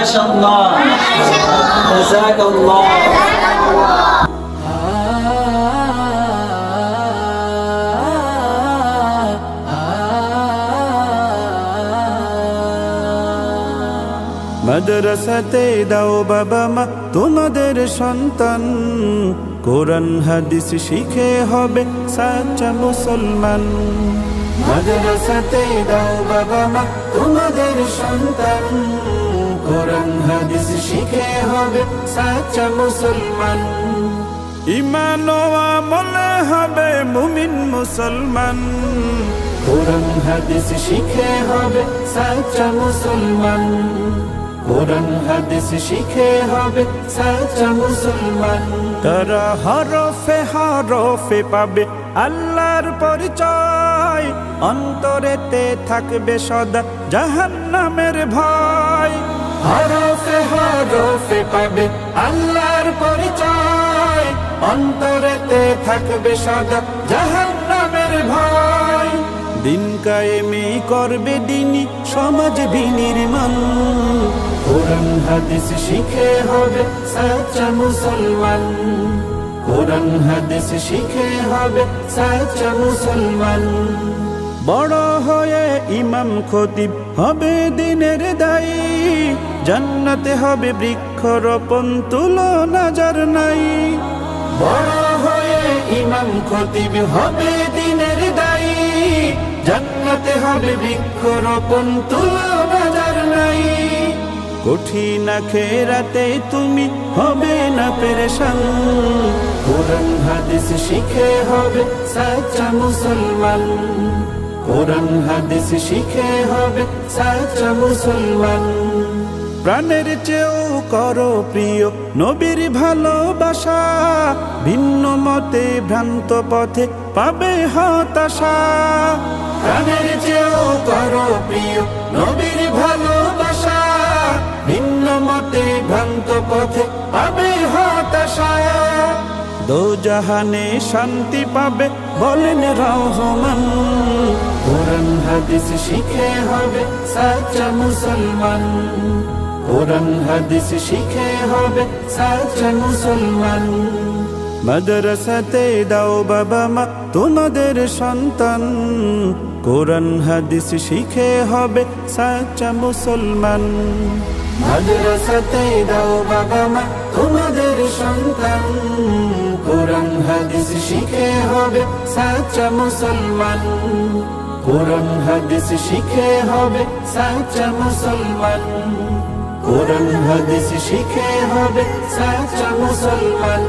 মাশাআল্লাহ, জাযাকাল্লাহ। মাদ্রাসাতে দাও বাবা মা তোমাদের সন্তান, কোরআন হাদিস শিখে হবে সাচ্চা মুসলমান। মাদ্রাসাতে দাও বাবা মা তোমাদের সন্তান, কোরআন হাদিস শিখে হবে সাচ্চা মুসলমান। ঈমান ও আমলে হবে মুমিন মুসলমান, কোরআন হাদিস শিখে হবে সাচ্চা মুসলমান। কোরআন হাদিস শিখে হবে সাচ্চা মুসলমান। তারা হরফে হরফে পাবে আল্লাহর পরিচয়, অন্তরেতে থাকবে সদা জাহান্নামের ভয়। হরফে হরফে পাবে আল্লাহর পরিচয়, অন্তরেতে থাকবে সদা জাহান্নামের ভয়। দিন কায়েমি করবে দিনী সমাজ বিনির্মাণ, কোরআন হাদিস শিখে হবে সাচ্চা মুসলমান। কোরআন হাদিস শিখে হবে সাচ্চা মুসলমান। বড় হয়ে ইমাম খতিব হবে দিনের দায়ী, জান্নাতে হবে বৃক্ষরোপণ তুলনা যার নাই। বড় হয়ে ইমাম খতিব হবে দিনের দায়ী, জান্নাতে হবে বৃক্ষরোপণ তুলনা যার নাই। কঠিন আখিরাতে তুমি হবে না পেরেশান, কোরআন হাদিস শিখে হবে সাচ্চা মুসলমান। কোরআন হাদিস শিখে হবে সাচ্চা মুসলমান। প্রাণের চেয়েও করো প্রিয় নবীর ভালোবাসা, ভিন্ন মতে ভ্রান্ত পথে পাবে হতাশা। প্রাণের চেয়েও করো প্রিয় নবীর ভালোবাসা, ভিন্ন মতে ভ্রান্ত পথে পাবে হতাশা। দোজাহানে শান্তি পাবে বলেন রহমান, কোরআন হাদিস শিখে হবে সাচ্চা মুসলমান। কোরআন হাদিস শিখে হবে সাচ্চা মুসলমান। মাদ্রাসাতে দাও বাবা মা তোমাদের সন্তান, কোরআন হাদিস শিখে হবে সাচ্চা মুসলমান। মাদ্রাসাতে দাও বাবা মা তোমাদের সন্তান, কোরআন হাদিস শিখে হবে সাচ্চা মুসলমান। কোরআন হাদিস শিখে হবে সাচ্চা মুসলমান। কোরআন হাদিস শিখে হবে সাচ্চা মুসলমান।